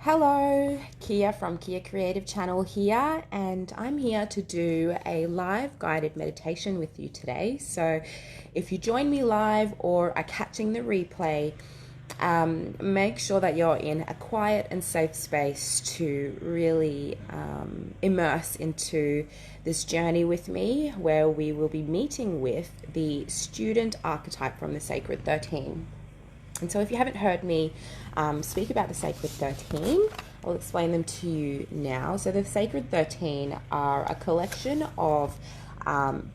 Hello, Kia from Kia Creative Channel here, and I'm here to do a live guided meditation with you today. So if you join me live or are catching the replay, make sure that you're in a quiet and safe space to really immerse into this journey with me, where we will be meeting with the student archetype from the Sacred 13. And so if you haven't heard me speak about the Sacred 13, I'll explain them to you now. So the Sacred 13 are a collection of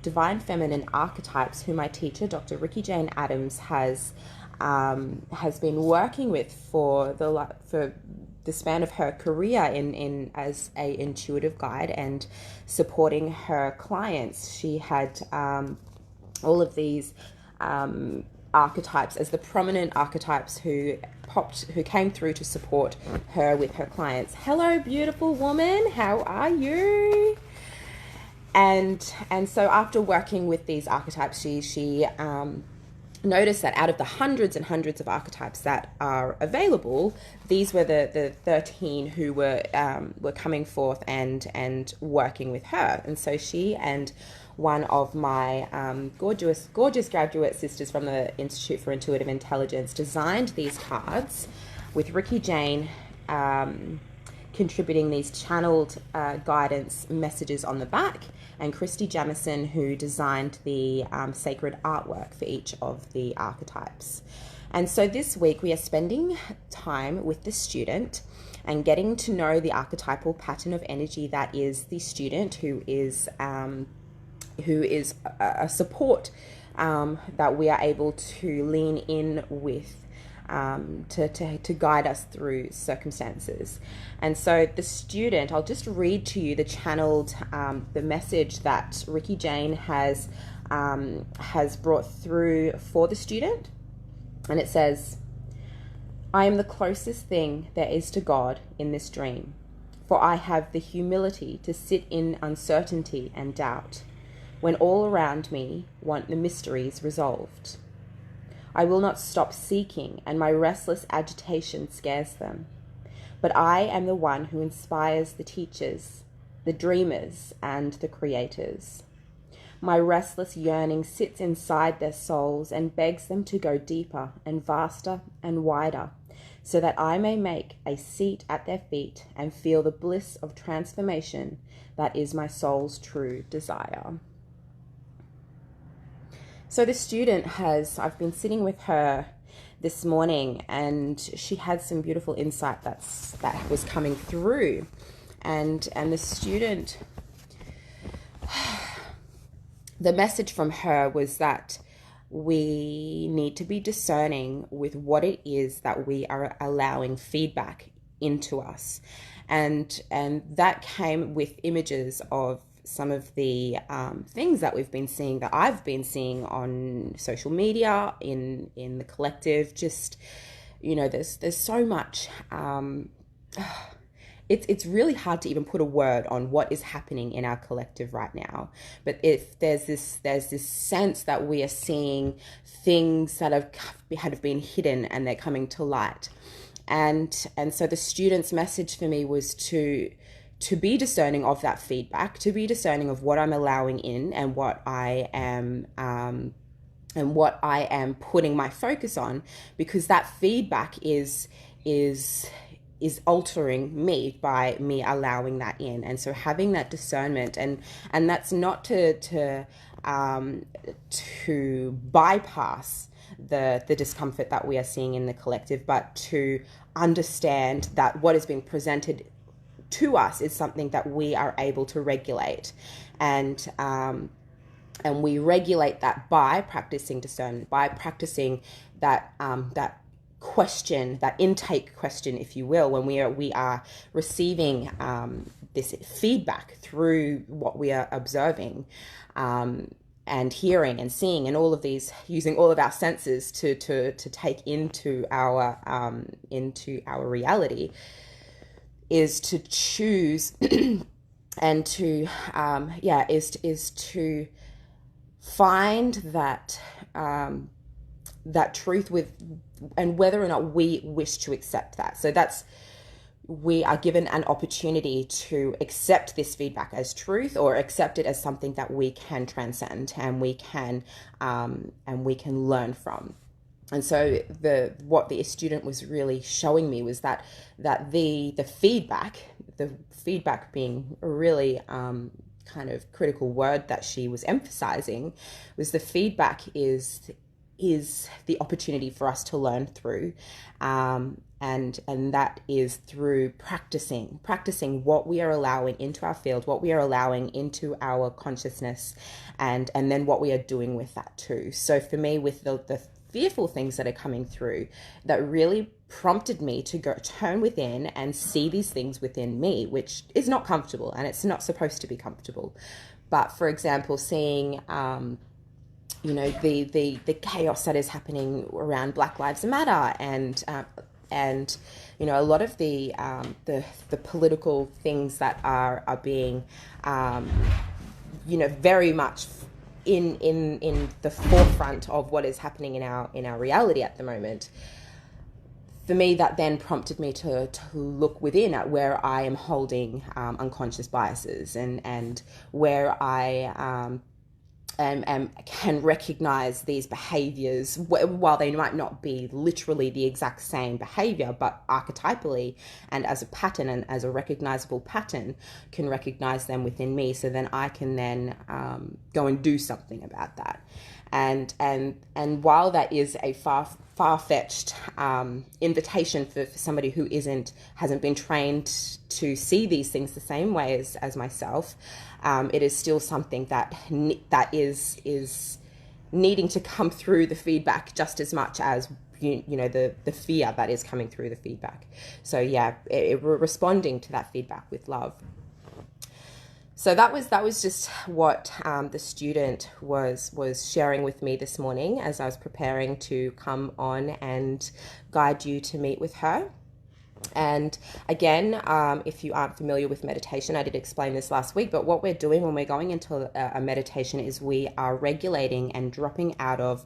divine feminine archetypes who my teacher, Dr. Ricky Jane Adams, has been working with for the span of her career in as a intuitive guide and supporting her clients. She had all of these archetypes as the prominent archetypes who came through to support her with her clients. Hello, beautiful woman, how are you? And so after working with these archetypes, she noticed that out of the hundreds and hundreds of archetypes that are available, these were the 13 who were coming forth and working with her. And so she and one of my gorgeous graduate sisters from the Institute for Intuitive Intelligence designed these cards, with Ricky Jane contributing these channeled guidance messages on the back, and Christy Jamison, who designed the sacred artwork for each of the archetypes. And so this week we are spending time with the student and getting to know the archetypal pattern of energy that is the student, who is a support that we are able to lean in with to guide us through circumstances. And so the student, I'll just read to you the channeled, the message that Ricky Jane has brought through for the student. And it says, "I am the closest thing there is to God in this dream, for I have the humility to sit in uncertainty and doubt, when all around me want the mysteries resolved. I will not stop seeking, and my restless agitation scares them. But I am the one who inspires the teachers, the dreamers, and the creators. My restless yearning sits inside their souls and begs them to go deeper and vaster and wider, so that I may make a seat at their feet and feel the bliss of transformation that is my soul's true desire." So the student I've been sitting with her this morning, and she had some beautiful insight that was coming through. And the student, the message from her was that we need to be discerning with what it is that we are allowing feedback into us. And that came with images of some of the things that we've been seeing, that I've been seeing on social media, in the collective. Just, there's so much. It's really hard to even put a word on what is happening in our collective right now. But if there's this sense that we are seeing things that have been hidden and they're coming to light. And so the student's message for me was to be discerning of that feedback, to be discerning of what I'm allowing in and what I am putting my focus on, because that feedback is altering me by me allowing that in. And so having that discernment, and that's not to bypass the discomfort that we are seeing in the collective, but to understand that what is being presented to us is something that we are able to regulate, and we regulate that by practicing discernment, by practicing that question, that intake question, if you will, when we are receiving this feedback through what we are observing and hearing and seeing, and all of these, using all of our senses to take into our reality, is to choose and to is to find that truth with, and whether or not we wish to accept that. So that's we are given an opportunity to accept this feedback as truth, or accept it as something that we can transcend and we can learn from. And so what the student was really showing me was that the feedback being a really kind of critical word that she was emphasizing, was the feedback is the opportunity for us to learn through, and that is through practicing what we are allowing into our field, what we are allowing into our consciousness, and then what we are doing with that too. So for me, with the fearful things that are coming through, that really prompted me to go turn within and see these things within me, which is not comfortable, and it's not supposed to be comfortable. But for example, seeing the chaos that is happening around Black Lives Matter, and a lot of the political things that are being very much in the forefront of what is happening in our reality at the moment. For me, that then prompted me to look within at where I am holding unconscious biases, and where I can recognize these behaviors, while they might not be literally the exact same behavior, but archetypally and as a pattern and as a recognizable pattern, can recognize them within me, so then I can then go and do something about that. And while that is a far-fetched invitation for somebody who hasn't been trained to see these things the same way as myself, it is still something that is needing to come through the feedback just as much as the fear that is coming through the feedback. So yeah, we're responding to that feedback with love. So that was just what the student was sharing with me this morning as I was preparing to come on and guide you to meet with her. And again, if you aren't familiar with meditation, I did explain this last week, but what we're doing when we're going into a meditation is we are regulating and dropping out of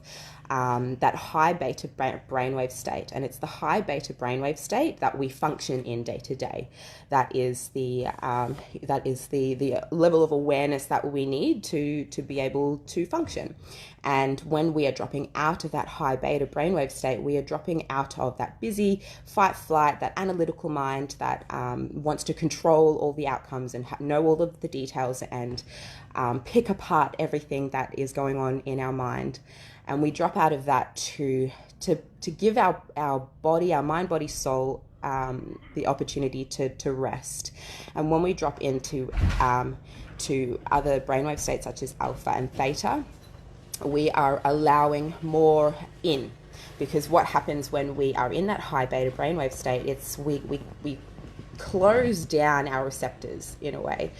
that high beta brainwave state. And it's the high beta brainwave state that we function in day to day. That is the level of awareness that we need to be able to function. And when we are dropping out of that high beta brainwave state, we are dropping out of that busy fight, flight, that analytical mind that wants to control all the outcomes and know all of the details, and pick apart everything that is going on in our mind. And we drop out of that to give our body, our mind, body, soul, the opportunity to rest. And when we drop into to other brainwave states such as alpha and theta, we are allowing more in, because what happens when we are in that high beta brainwave state, it's we close down our receptors in a way,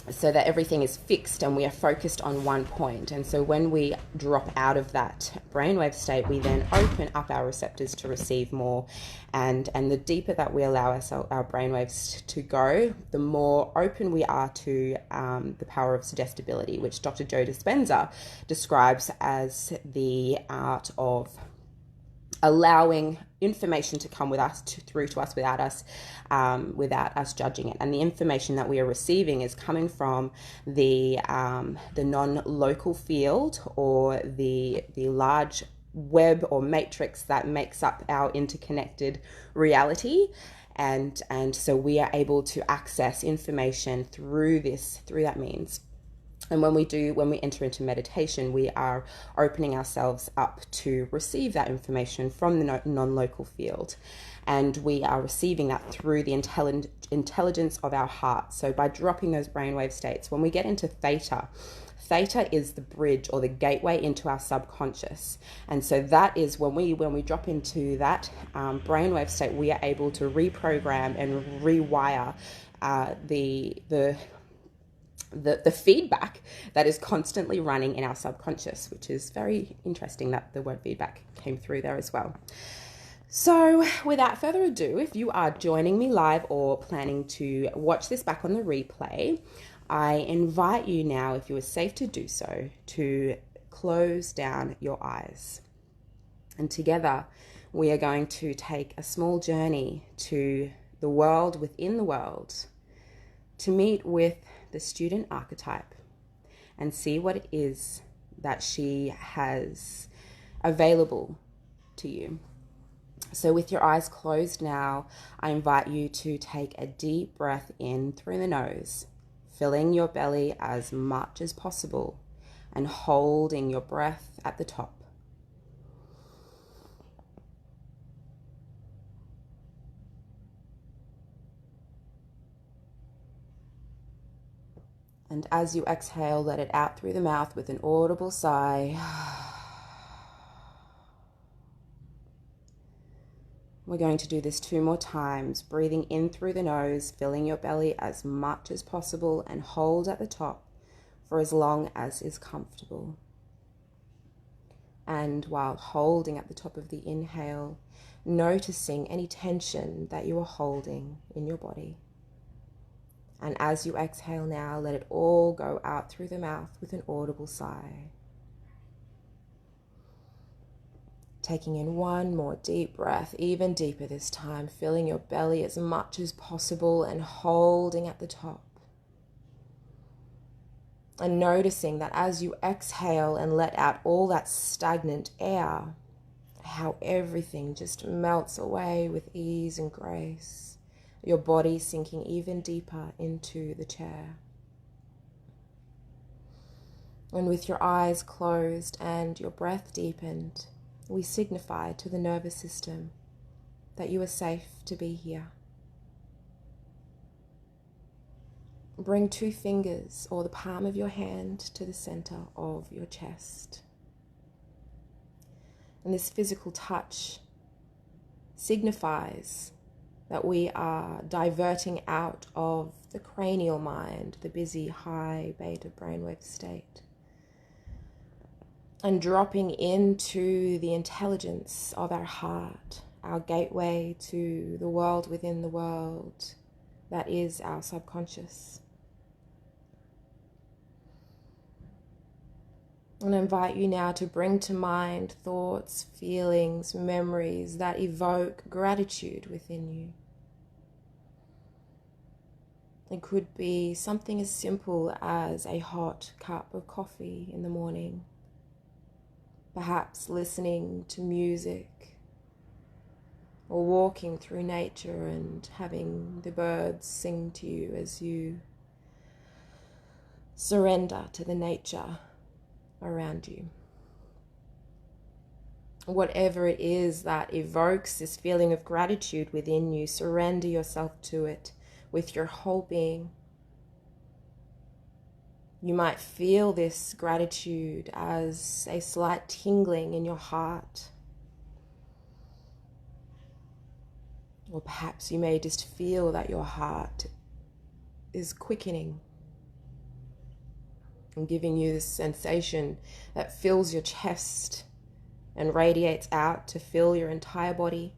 so that everything is fixed and we are focused on one point. And so when we drop out of that brainwave state, we then open up our receptors to receive more. And the deeper that we allow our brainwaves to go, the more open we are to the power of suggestibility, which Dr. Joe Dispenza describes as the art of allowing information to come with us through to us without us judging it. And the information that we are receiving is coming from the non-local field, or the large web or matrix that makes up our interconnected reality. And so we are able to access information through that means. And when we enter into meditation, we are opening ourselves up to receive that information from the non-local field. And we are receiving that through the intelligence of our heart. So by dropping those brainwave states, when we get into theta is the bridge or the gateway into our subconscious. And so that is when we drop into that brainwave state, we are able to reprogram and rewire the feedback that is constantly running in our subconscious, which is very interesting that the word feedback came through there as well. So without further ado, if you are joining me live or planning to watch this back on the replay, I invite you now, if you are safe to do so, to close down your eyes. And together we are going to take a small journey to the world within the world to meet with the student archetype and see what it is that she has available to you. So with your eyes closed now, I invite you to take a deep breath in through the nose, filling your belly as much as possible and holding your breath at the top. And as you exhale, let it out through the mouth with an audible sigh. We're going to do this 2 more times, breathing in through the nose, filling your belly as much as possible, and hold at the top for as long as is comfortable. And while holding at the top of the inhale, noticing any tension that you are holding in your body. And as you exhale now, let it all go out through the mouth with an audible sigh. Taking in one more deep breath, even deeper this time, filling your belly as much as possible and holding at the top. And noticing that as you exhale and let out all that stagnant air, how everything just melts away with ease and grace. Your body sinking even deeper into the chair. And with your eyes closed and your breath deepened, we signify to the nervous system that you are safe to be here. Bring 2 fingers or the palm of your hand to the center of your chest. And this physical touch signifies that we are diverting out of the cranial mind, the busy high beta brainwave state, and dropping into the intelligence of our heart, our gateway to the world within the world that is our subconscious. And I invite you now to bring to mind thoughts, feelings, memories that evoke gratitude within you. It could be something as simple as a hot cup of coffee in the morning, perhaps listening to music, or walking through nature and having the birds sing to you as you surrender to the nature around you. Whatever it is that evokes this feeling of gratitude within you, surrender yourself to it with your whole being. You might feel this gratitude as a slight tingling in your heart. Or perhaps you may just feel that your heart is quickening and giving you this sensation that fills your chest and radiates out to fill your entire body.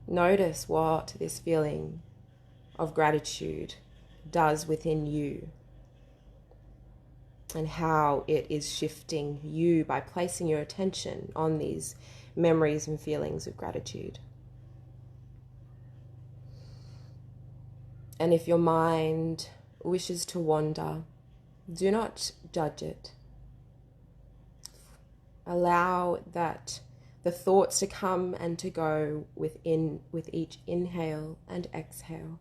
Notice what this feeling of gratitude does within you and how it is shifting you by placing your attention on these memories and feelings of gratitude. And if your mind wishes to wander, do not judge it. Allow that the thoughts to come and to go with each inhale and exhale.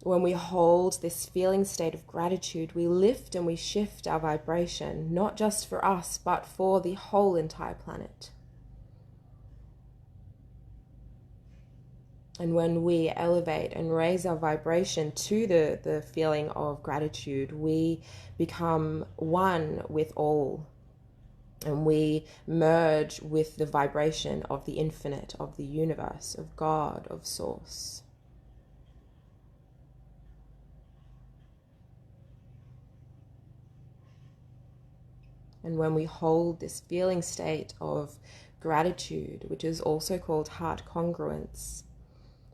When we hold this feeling state of gratitude, we lift and we shift our vibration, not just for us, but for the whole entire planet. And when we elevate and raise our vibration to the feeling of gratitude, we become one with all. And we merge with the vibration of the infinite, of the universe, of God, of Source. And when we hold this feeling state of gratitude, which is also called heart congruence,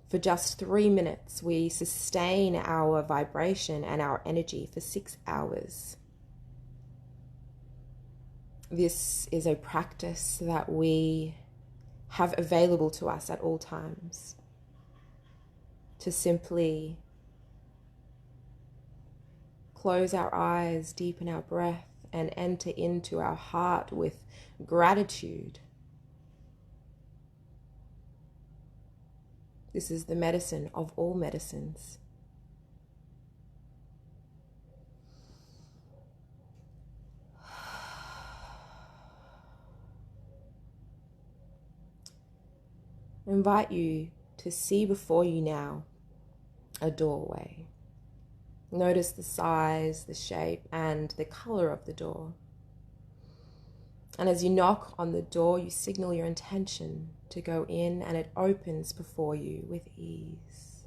for just 3 minutes, we sustain our vibration and our energy for 6 hours. This is a practice that we have available to us at all times, to simply close our eyes, deepen our breath, and enter into our heart with gratitude. This is the medicine of all medicines. I invite you to see before you now a doorway. Notice the size, the shape, and the color of the door. And as you knock on the door, you signal your intention to go in, and it opens before you with ease.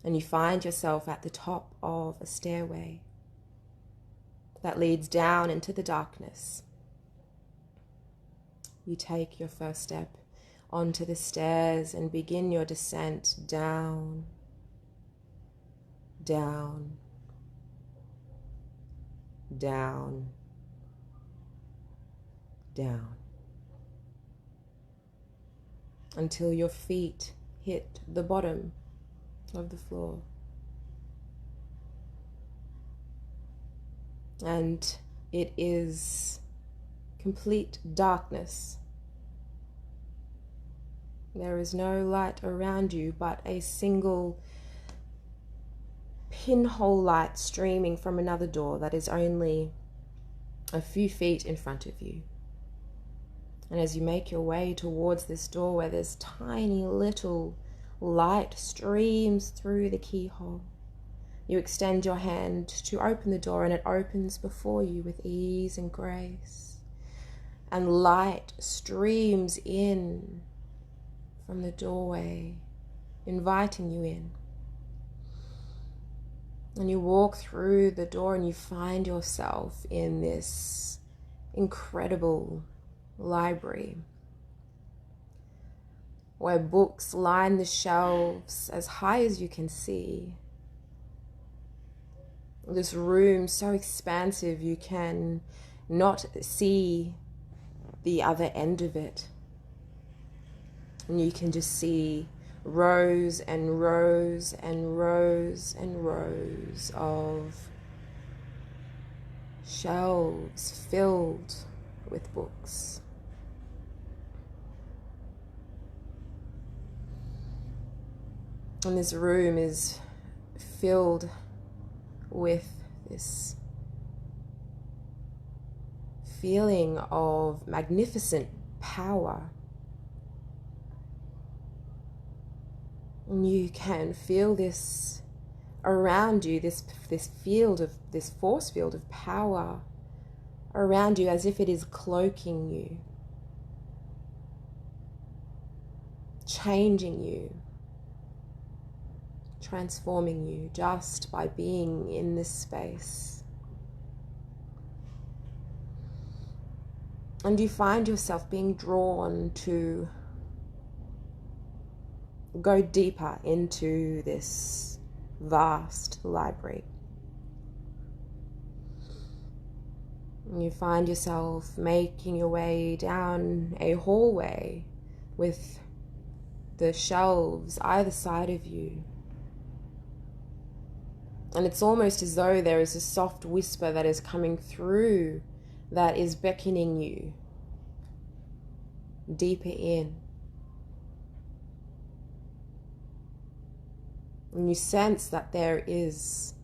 And you find yourself at the top of a stairway that leads down into the darkness. You take your first step onto the stairs and begin your descent down, down, down, down, until your feet hit the bottom of the floor. And it is complete darkness. There is no light around you but a single pinhole light streaming from another door that is only a few feet in front of you. And as you make your way towards this door where this tiny little light streams through the keyhole, you extend your hand to open the door, and it opens before you with ease and grace. And light streams in from the doorway, inviting you in. And you walk through the door and you find yourself in this incredible library where books line the shelves as high as you can see. This room so expansive you can not see the other end of it. And you can just see rows and rows and rows and rows of shelves filled with books. And this room is filled with this feeling of magnificent power. And you can feel this around you, this force field of power around you, as if it is cloaking you, changing you, transforming you just by being in this space. And you find yourself being drawn to go deeper into this vast library. And you find yourself making your way down a hallway with the shelves either side of you. And it's almost as though there is a soft whisper that is coming through that is beckoning you deeper in. And you sense that there is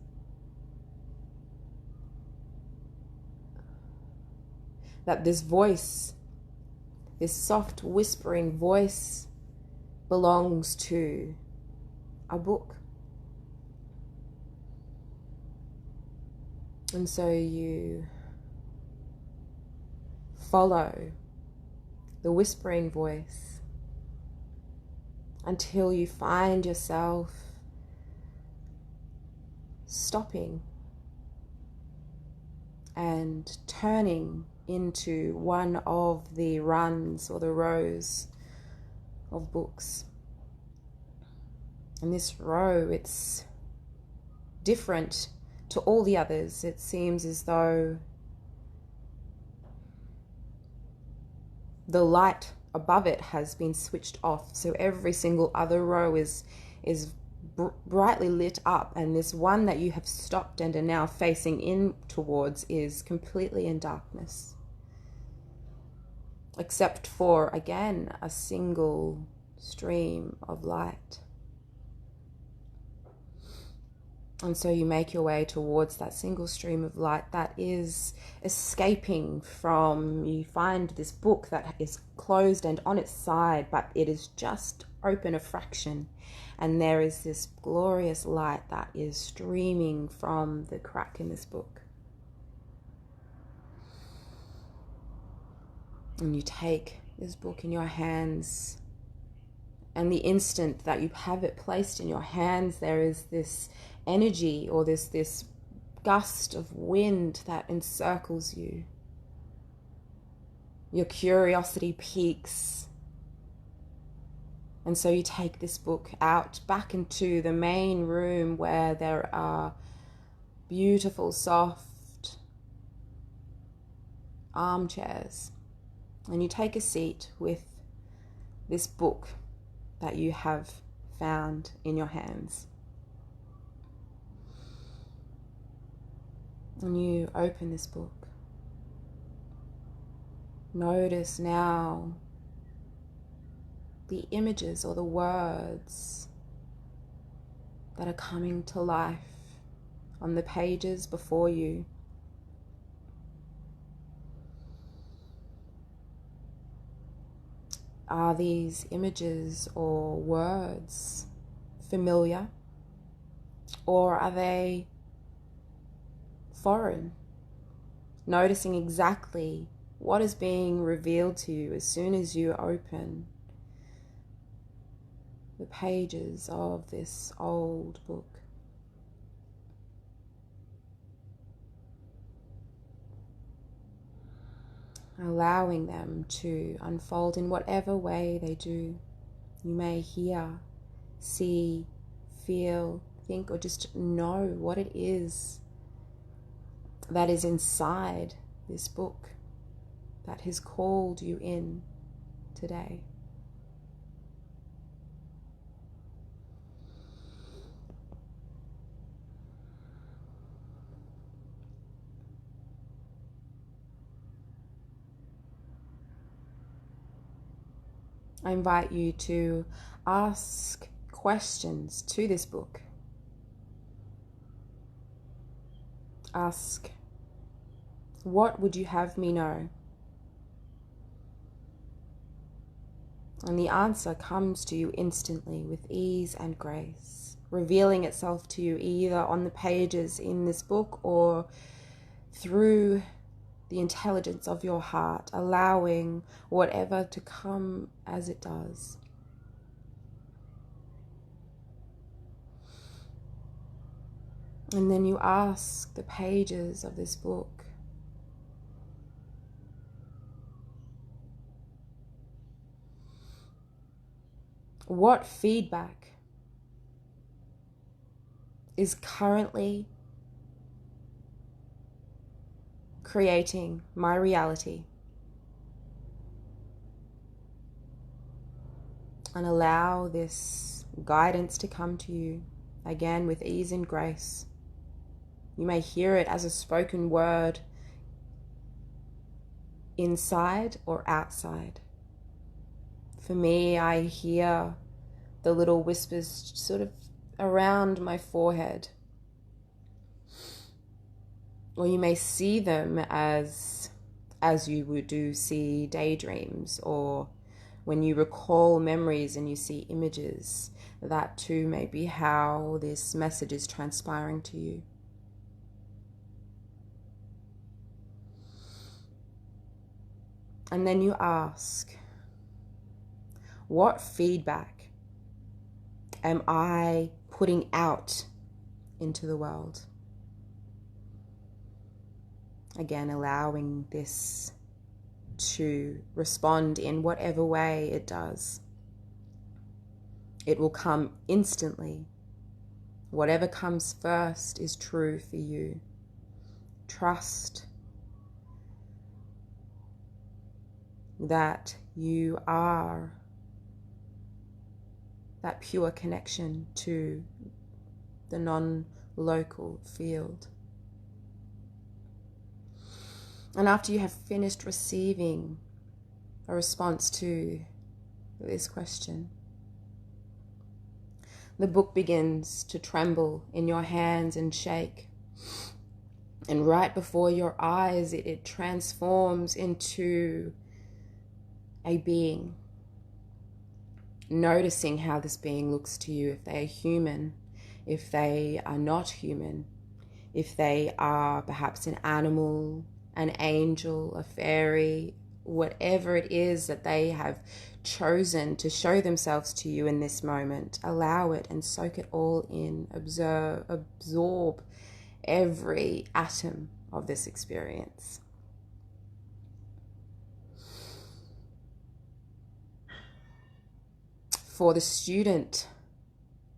that this voice, this soft whispering voice, belongs to a book. And so you follow the whispering voice until you find yourself stopping and turning into one of the runs or the rows of books. And this row, it's different to all the others. It seems as though the light above it has been switched off, so every single other row is brightly lit up, and this one that you have stopped and are now facing in towards is completely in darkness, except for, again, a single stream of light. And so you make your way towards that single stream of light that is escaping from, you find this book that is closed and on its side, but it is just open a fraction. And there is this glorious light that is streaming from the crack in this book. And you take this book in your hands, and the instant that you have it placed in your hands, there is this energy, or this gust of wind that encircles you. Your curiosity peaks. And so you take this book out back into the main room, where there are beautiful, soft armchairs. And you take a seat with this book that you have found in your hands. And you open this book. Notice now the images or the words that are coming to life on the pages before you. Are these images or words familiar, or are they foreign? Noticing exactly what is being revealed to you as soon as you open the pages of this old book. Allowing them to unfold in whatever way they do. You may hear, see, feel, think, or just know what it is that is inside this book that has called you in today. I invite you to ask questions to this book. Ask, what would you have me know? And the answer comes to you instantly with ease and grace, revealing itself to you either on the pages in this book or through the intelligence of your heart, allowing whatever to come as it does. And then you ask the pages of this book, what feedback is currently creating my reality? And allow this guidance to come to you, again with ease and grace. You may hear it as a spoken word inside or outside. For me, I hear the little whispers sort of around my forehead. Or you may see them as you would do see daydreams, or when you recall memories and you see images. That too may be how this message is transpiring to you. And then you ask, what feedback am I putting out into the world? Again, allowing this to respond in whatever way it does. It will come instantly. Whatever comes first is true for you. Trust that you are that pure connection to the non-local field. And after you have finished receiving a response to this question, the book begins to tremble in your hands and shake. And right before your eyes, it transforms into a being. Noticing how this being looks to you, if they are human, if they are not human, if they are perhaps an animal, an angel, a fairy, whatever it is that they have chosen to show themselves to you in this moment. Allow it and soak it all in. Absorb every atom of this experience. For the student,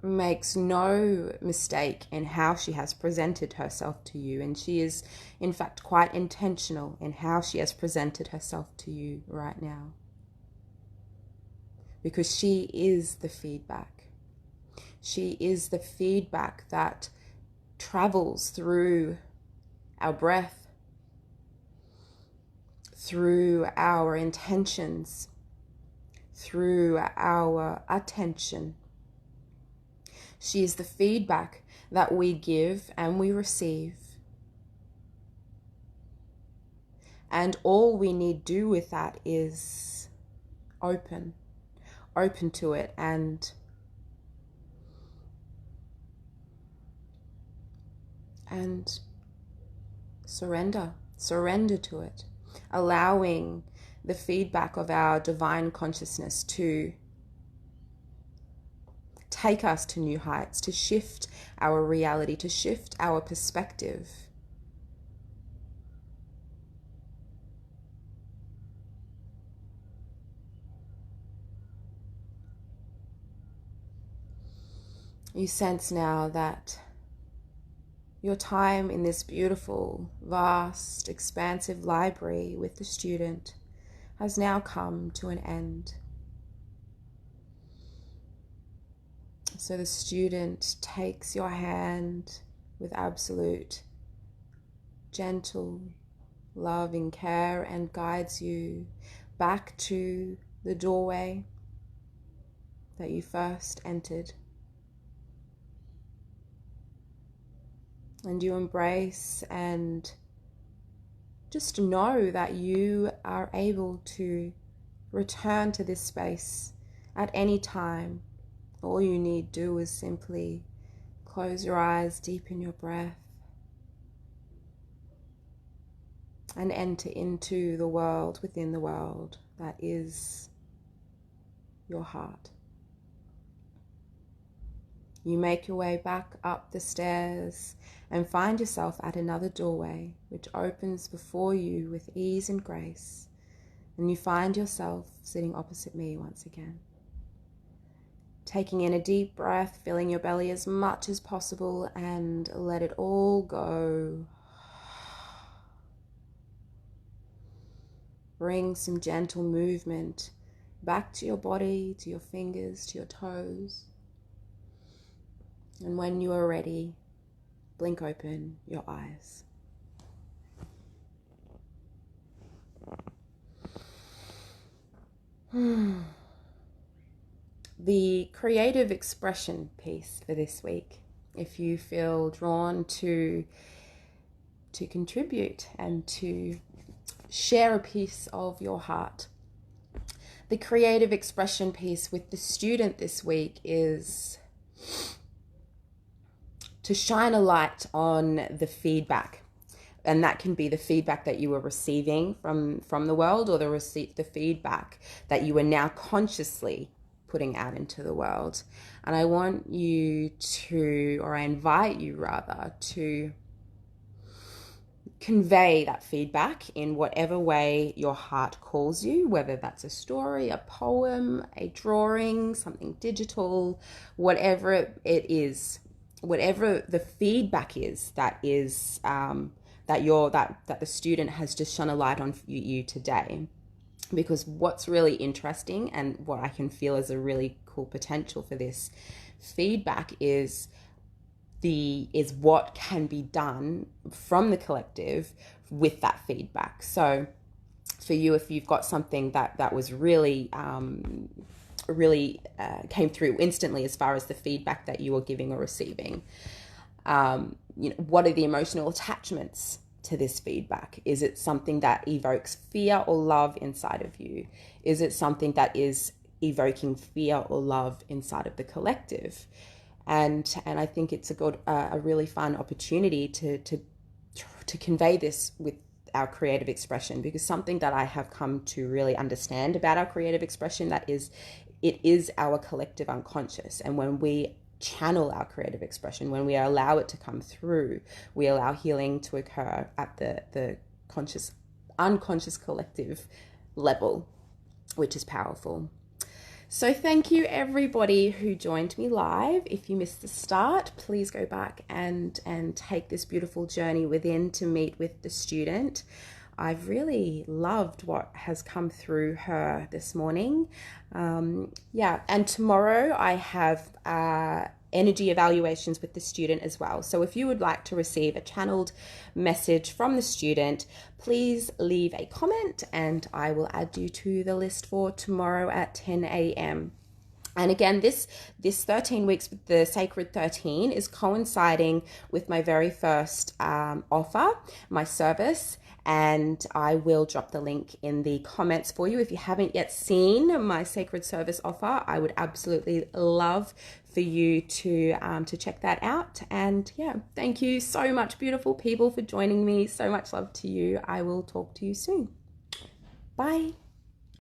makes no mistake in how she has presented herself to you, and she is in fact quite intentional in how she has presented herself to you right now, because she is the feedback. She is the feedback that travels through our breath, through our intentions, through our attention. She is the feedback that we give and we receive. And all we need do with that is open to it and surrender to it, allowing the feedback of our divine consciousness to take us to new heights, to shift our reality, to shift our perspective. You sense now that your time in this beautiful, vast, expansive library with the student has now come to an end. So the student takes your hand with absolute gentle, loving care and guides you back to the doorway that you first entered. And you embrace and just know that you are able to return to this space at any time. All you need do is simply close your eyes, deepen your breath, and enter into the world within the world that is your heart. You make your way back up the stairs and find yourself at another doorway which opens before you with ease and grace, and you find yourself sitting opposite me once again. Taking in a deep breath, filling your belly as much as possible, and let it all go. Bring some gentle movement back to your body, to your fingers, to your toes. And when you are ready, blink open your eyes. The creative expression piece for this week, if you feel drawn to contribute and to share a piece of your heart. The creative expression piece with the student this week is to shine a light on the feedback. And that can be the feedback that you were receiving from the world, or the feedback that you are now consciously putting out into the world. And I want you to, or I invite you rather, to convey that feedback in whatever way your heart calls you, whether that's a story, a poem, a drawing, something digital, whatever it is, whatever the feedback is that the student has just shone a light on you today. because what's really interesting and what I can feel as a really cool potential for this feedback is what can be done from the collective with that feedback. So for you, if you've got something that was really came through instantly as far as the feedback that you were giving or receiving, what are the emotional attachments to this feedback? Is it something that evokes fear or love inside of you? Is it something that is evoking fear or love inside of the collective? And I think it's a really fun opportunity to convey this with our creative expression, because something that I have come to really understand about our creative expression, that is, it is our collective unconscious. And when we channel our creative expression, when we allow it to come through, we allow healing to occur at the unconscious collective level, which is powerful. So thank you everybody who joined me live. If you missed the start, please go back and take this beautiful journey within to meet with the student. I've really loved what has come through her this morning. And tomorrow I have energy evaluations with the student as well. So if you would like to receive a channeled message from the student, please leave a comment and I will add you to the list for tomorrow at 10 a.m. And again, this 13 weeks with the Sacred 13 is coinciding with my very first offer, my service. And I will drop the link in the comments for you. If you haven't yet seen my Sacred Service offer, I would absolutely love for you to check that out. And yeah, thank you so much, beautiful people, for joining me. So much love to you. I will talk to you soon. Bye.